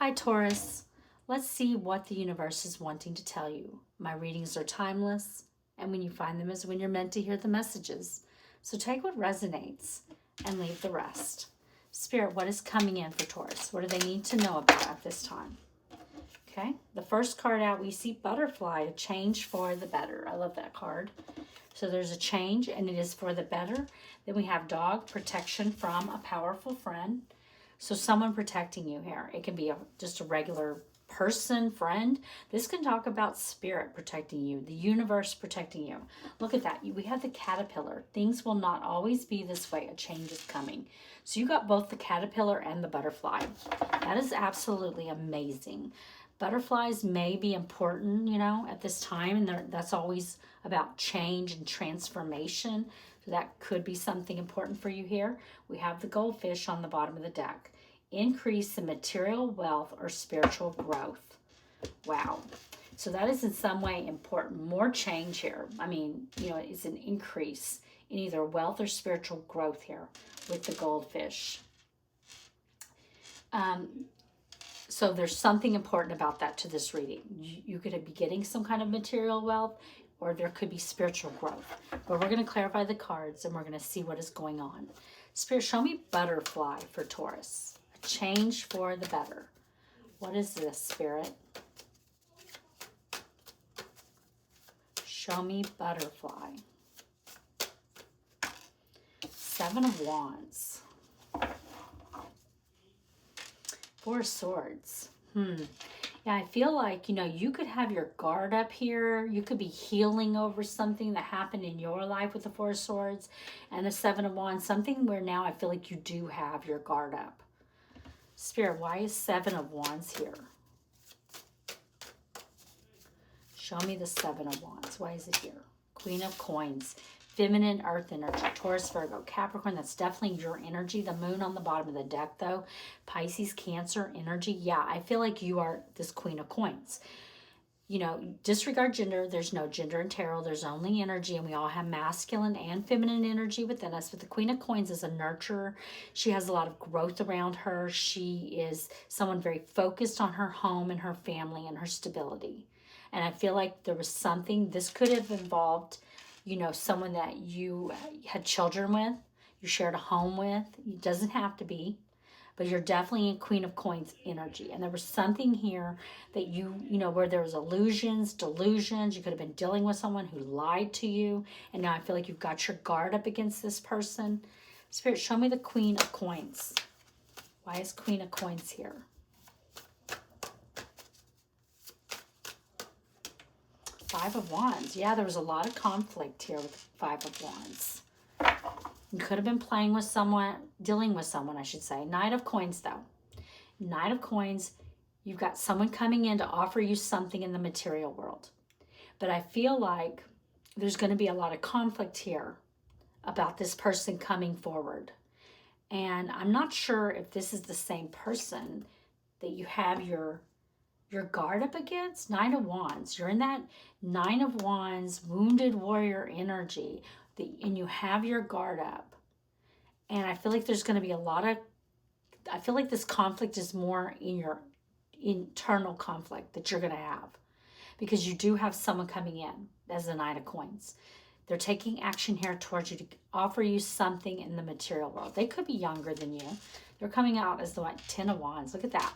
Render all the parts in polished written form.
Hi, Taurus. Let's see what the universe is wanting to tell you. My readings are timeless, and when you find them is when you're meant to hear the messages. So take what resonates and leave the rest. Spirit, what is coming in for Taurus? What do they need to know about at this time? Okay, the first card out, we see butterfly, a change for the better. I love that card. So there's a change, and it is for the better. Then we have dog, protection from a powerful friend. So someone protecting you here. It can be just a regular person, friend. This can talk about spirit protecting you, the universe protecting you. Look at that. We have the caterpillar. Things will not always be this way. A change is coming. So you got both the caterpillar and the butterfly. That is absolutely amazing. Butterflies may be important, you know, at this time, and that's always about change and transformation. So that could be something important for you here. We have the goldfish on the bottom of the deck. Increase in material wealth or spiritual growth. Wow. So that is in some way important. More change here. I mean, you know, it's an increase in either wealth or spiritual growth here with the goldfish. So there's something important about that to this reading. You could be getting some kind of material wealth, or there could be spiritual growth. But we're going to clarify the cards, and we're going to see what is going on. Spirit, show me butterfly for Taurus. A change for the better. What is this, Spirit? Show me butterfly. 7 of Wands. 4 of Swords. Yeah, I feel like, you know, you could have your guard up here. You could be healing over something that happened in your life with the 4 of Swords and the 7 of Wands. Something where now I feel like you do have your guard up. Spirit, why is 7 of Wands here? Show me the 7 of Wands. Why is it here? Queen of Coins. Feminine earth energy. Taurus, Virgo, Capricorn. That's definitely your energy. The moon on the bottom of the deck, though. Pisces, Cancer energy. Yeah, I feel like you are this Queen of Coins. You know, disregard gender. There's no gender in tarot. There's only energy, and we all have masculine and feminine energy within us. But the Queen of Coins is a nurturer. She has a lot of growth around her. She is someone very focused on her home and her family and her stability. And I feel like there was something, this could have involved, you know, someone that you had children with, you shared a home with. It doesn't have to be, but you're definitely in Queen of Coins energy. And there was something here that you know, where there was illusions, delusions. You could have been dealing with someone who lied to you. And now I feel like you've got your guard up against this person. Spirit, show me the Queen of Coins. Why is Queen of Coins here? 5 of Wands. Yeah, there was a lot of conflict here with 5 of Wands. You could have been playing with someone, dealing with someone, I should say. Knight of Coins, though. Knight of Coins, you've got someone coming in to offer you something in the material world. But I feel like there's going to be a lot of conflict here about this person coming forward. And I'm not sure if this is the same person that you have your guard up against. 9 of Wands. You're in that 9 of Wands, wounded warrior energy, and you have your guard up. And I feel like there's going to be a lot of, I feel like this conflict is more in your internal conflict that you're going to have. Because you do have someone coming in as the 9 of Coins. They're taking action here towards you to offer you something in the material world. They could be younger than you. They're coming out as the 10 of Wands. Look at that.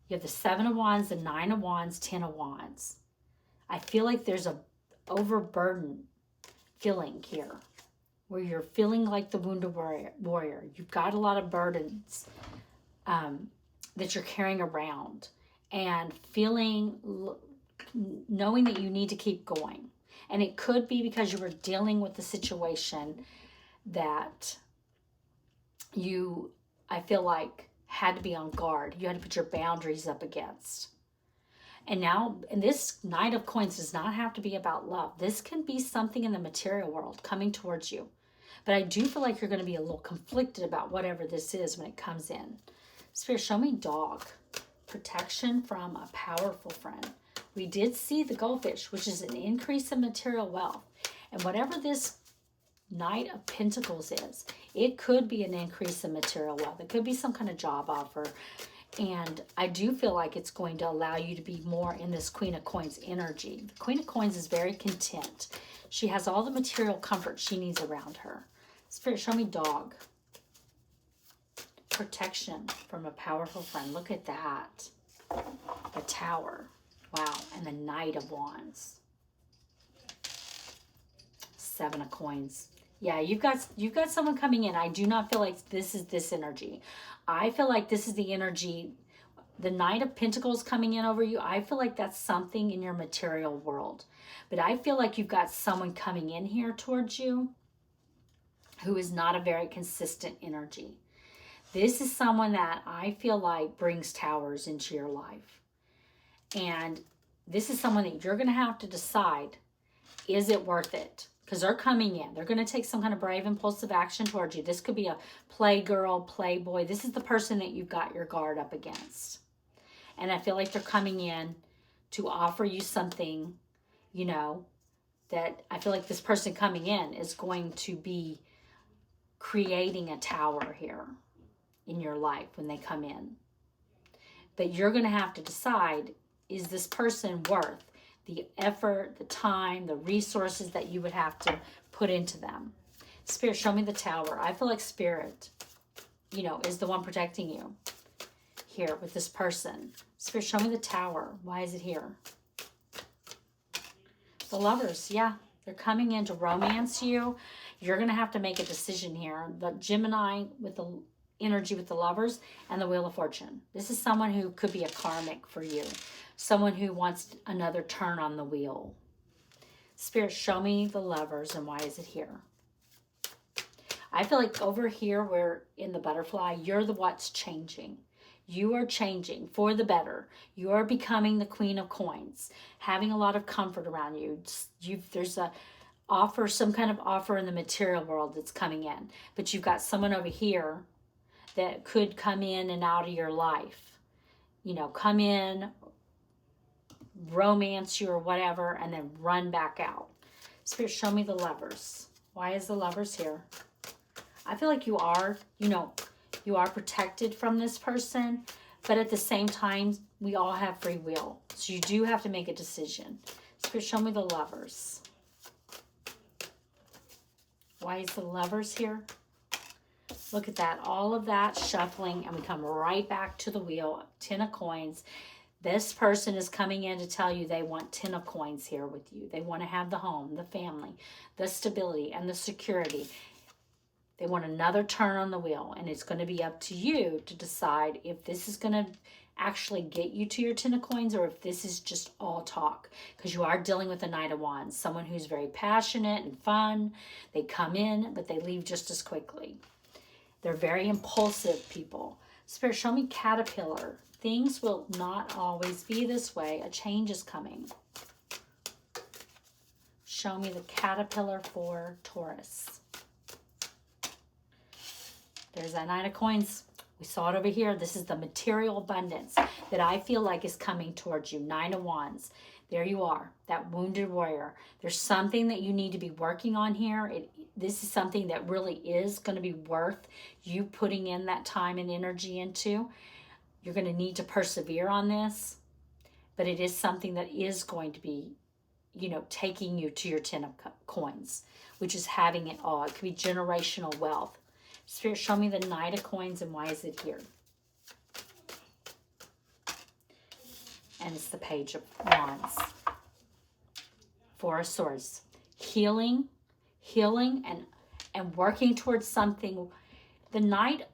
You have the 7 of Wands, the 9 of Wands, 10 of Wands. I feel like there's a overburden feeling here where you're feeling like the wounded warrior. You've got a lot of burdens that you're carrying around and knowing that you need to keep going. And it could be because you were dealing with the situation that I feel like, had to be on guard. You had to put your boundaries up against. And now, and this Knight of Coins does not have to be about love. This can be something in the material world coming towards you. But I do feel like you're going to be a little conflicted about whatever this is when it comes in. Spirit, show me dog. Protection from a powerful friend. We did see the goldfish, which is an increase in material wealth. And whatever this Knight of Pentacles is, it could be an increase in material wealth. It could be some kind of job offer. And I do feel like it's going to allow you to be more in this Queen of Coins energy. The Queen of Coins is very content. She has all the material comfort she needs around her. Spirit, show me dog. Protection from a powerful friend. Look at that. The Tower. Wow. And the Knight of Wands. 7 of Coins. Yeah, you've got someone coming in. I do not feel like this is this energy. I feel like this is the energy, the Knight of Pentacles coming in over you. I feel like that's something in your material world. But I feel like you've got someone coming in here towards you who is not a very consistent energy. This is someone that I feel like brings towers into your life. And this is someone that you're going to have to decide, is it worth it? Because they're coming in. They're going to take some kind of brave, impulsive action towards you. This could be a playgirl, playboy. This is the person that you've got your guard up against. And I feel like they're coming in to offer you something, you know, that I feel like this person coming in is going to be creating a tower here in your life when they come in. But you're going to have to decide, is this person worth the effort, the time, the resources that you would have to put into them? Spirit, show me the Tower. I feel like Spirit, you know, is the one protecting you here with this person. Spirit, show me the Tower. Why is it here? The Lovers, yeah. They're coming in to romance you. You're going to have to make a decision here. The Gemini with the energy with the Lovers and the Wheel of Fortune. This is someone who could be a karmic for you. Someone who wants another turn on the wheel. Spirit, show me the Lovers and why is it here? I feel like over here, where in the Butterfly, you're the what's changing. You are changing for the better. You are becoming the Queen of Coins, having a lot of comfort around you. There's a offer, some kind of offer in the material world that's coming in. But you've got someone over here that could come in and out of your life. You know, come in, romance you or whatever, and then run back out. Spirit, show me the Lovers. Why is the Lovers here? I feel like you are, you know, you are protected from this person, but at the same time, we all have free will. So you do have to make a decision. Spirit, show me the Lovers. Why is the Lovers here? Look at that. All of that shuffling, and we come right back to the wheel. 10 of Coins. This person is coming in to tell you they want 10 of Coins here with you. They want to have the home, the family, the stability, and the security. They want another turn on the wheel, and it's going to be up to you to decide if this is going to actually get you to your 10 of Coins or if this is just all talk, because you are dealing with a Knight of Wands, someone who's very passionate and fun. They come in, but they leave just as quickly. They're very impulsive people. Spirit, show me Caterpillar. Things will not always be this way. A change is coming. Show me the Caterpillar for Taurus. There's that Nine of Coins. We saw it over here. This is the material abundance that I feel like is coming towards you. 9 of Wands. There you are, that wounded warrior. There's something that you need to be working on here. This is something that really is going to be worth you putting in that time and energy into. You're going to need to persevere on this, but it is something that is going to be, you know, taking you to your 10 of Coins, which is having it all. It could be generational wealth. Spirit, show me the Knight of Coins and why is it here? And it's the Page of Wands. 4 of Swords. Healing and working towards something. The Knight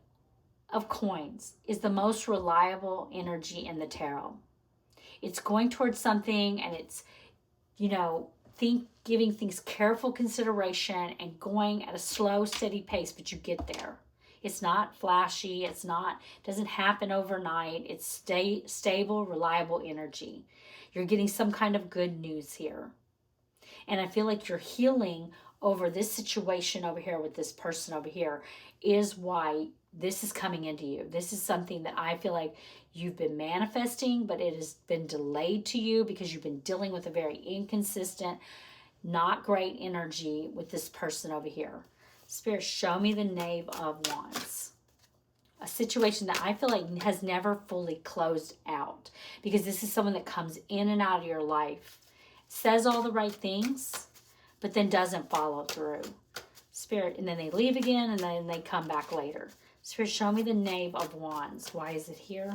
of Coins is the most reliable energy in the tarot. It's going towards something, and it's, you know, giving things careful consideration and going at a slow, steady pace, but you get there. It's not flashy. Doesn't happen overnight. It's stable, reliable energy. You're getting some kind of good news here. And I feel like you're healing over this situation over here with this person over here is why this is coming into you. This is something that I feel like you've been manifesting, but it has been delayed to you because you've been dealing with a very inconsistent, not great energy with this person over here. Spirit, show me the Knave of Wands. a situation that I feel like has never fully closed out, because this is someone that comes in and out of your life, says all the right things, but then doesn't follow through. Spirit, and then they leave again, and then they come back later. Spirit, show me the Knave of Wands. Why is it here?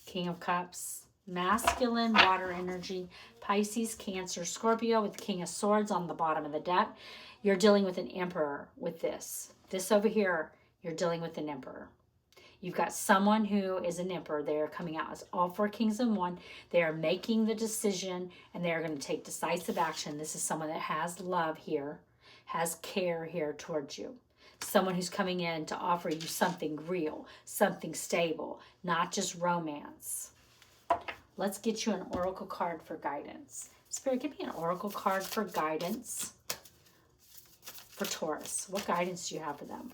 King of Cups, masculine, water energy, Pisces, Cancer, Scorpio with the King of Swords on the bottom of the deck. You're dealing with an Emperor with this. This over here, you're dealing with an Emperor. You've got someone who is an Emperor. They are coming out as all four kings in one. They are making the decision, and they are going to take decisive action. This is someone that has love here, has care here towards you. Someone who's coming in to offer you something real, something stable, not just romance. Let's get you an oracle card for guidance. Spirit, give me an oracle card for guidance for Taurus. What guidance do you have for them?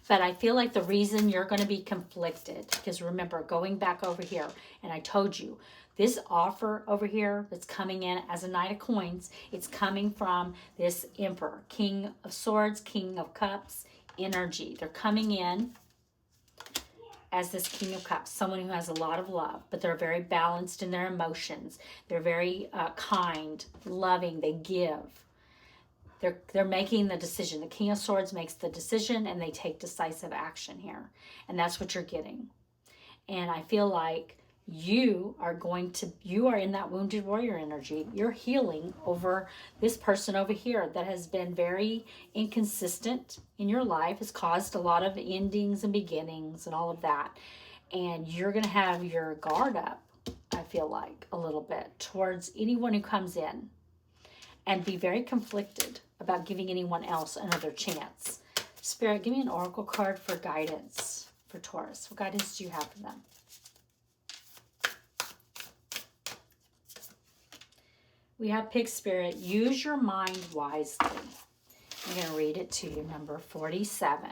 But I feel like the reason you're going to be conflicted, because remember, going back over here, and I told you, this offer over here that's coming in as a Knight of Coins, it's coming from this Emperor, King of Swords, King of Cups energy. They're coming in as this King of Cups, someone who has a lot of love, but they're very balanced in their emotions. They're very kind, loving, they give. They're making the decision. The King of Swords makes the decision, and they take decisive action here. And that's what you're getting. And I feel like you are in that wounded warrior energy. You're healing over this person over here that has been very inconsistent in your life, has caused a lot of endings and beginnings and all of that. And you're going to have your guard up, I feel like, a little bit towards anyone who comes in, and be very conflicted about giving anyone else another chance. Spirit, give me an oracle card for guidance for Taurus. What guidance do you have for them? We have Pig Spirit. Use your mind wisely. I'm going to read it to you. Number 47.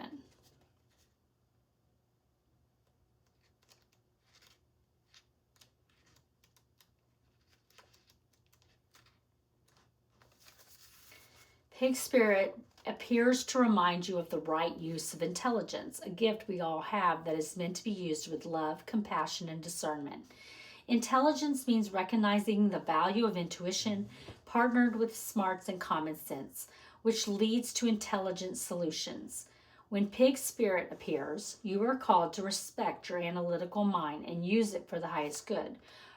Pig Spirit appears to remind you of the right use of intelligence, a gift we all have that is meant to be used with love, compassion, and discernment. Intelligence means recognizing the value of intuition partnered with smarts and common sense, which leads to intelligent solutions. When Pig Spirit appears, you are called to respect your analytical mind and use it for the highest good,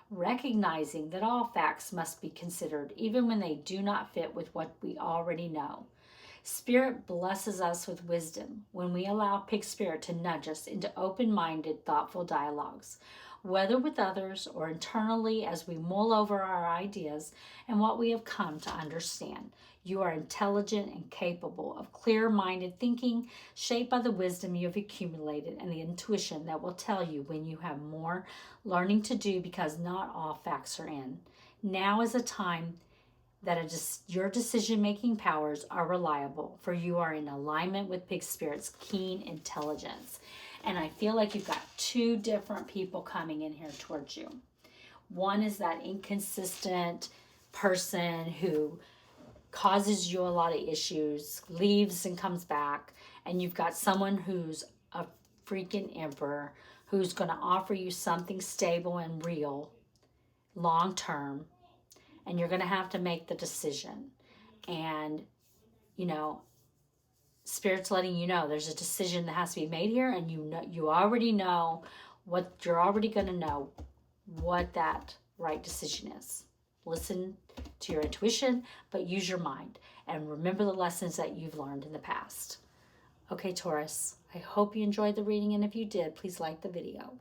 recognizing that all facts must be considered, even when they do not fit with what we already know. Spirit blesses us with wisdom when we allow Pig Spirit to nudge us into open-minded, thoughtful dialogues, whether with others or internally as we mull over our ideas and what we have come to understand. You are intelligent and capable of clear-minded thinking, shaped by the wisdom you have accumulated and the intuition that will tell you when you have more learning to do, because not all facts are in. Now is a time that your decision-making powers are reliable, for you are in alignment with Pig Spirit's keen intelligence. And I feel like you've got two different people coming in here towards you. One is that inconsistent person who causes you a lot of issues, leaves and comes back. And you've got someone who's a freaking Emperor who's going to offer you something stable and real, long-term. And you're going to have to make the decision. And, you know, Spirit's letting you know there's a decision that has to be made here, and you already know what you're already going to know what that right decision is. Listen to your intuition, but use your mind and remember the lessons that you've learned in the past. Okay, Taurus, I hope you enjoyed the reading, and if you did, please like the video.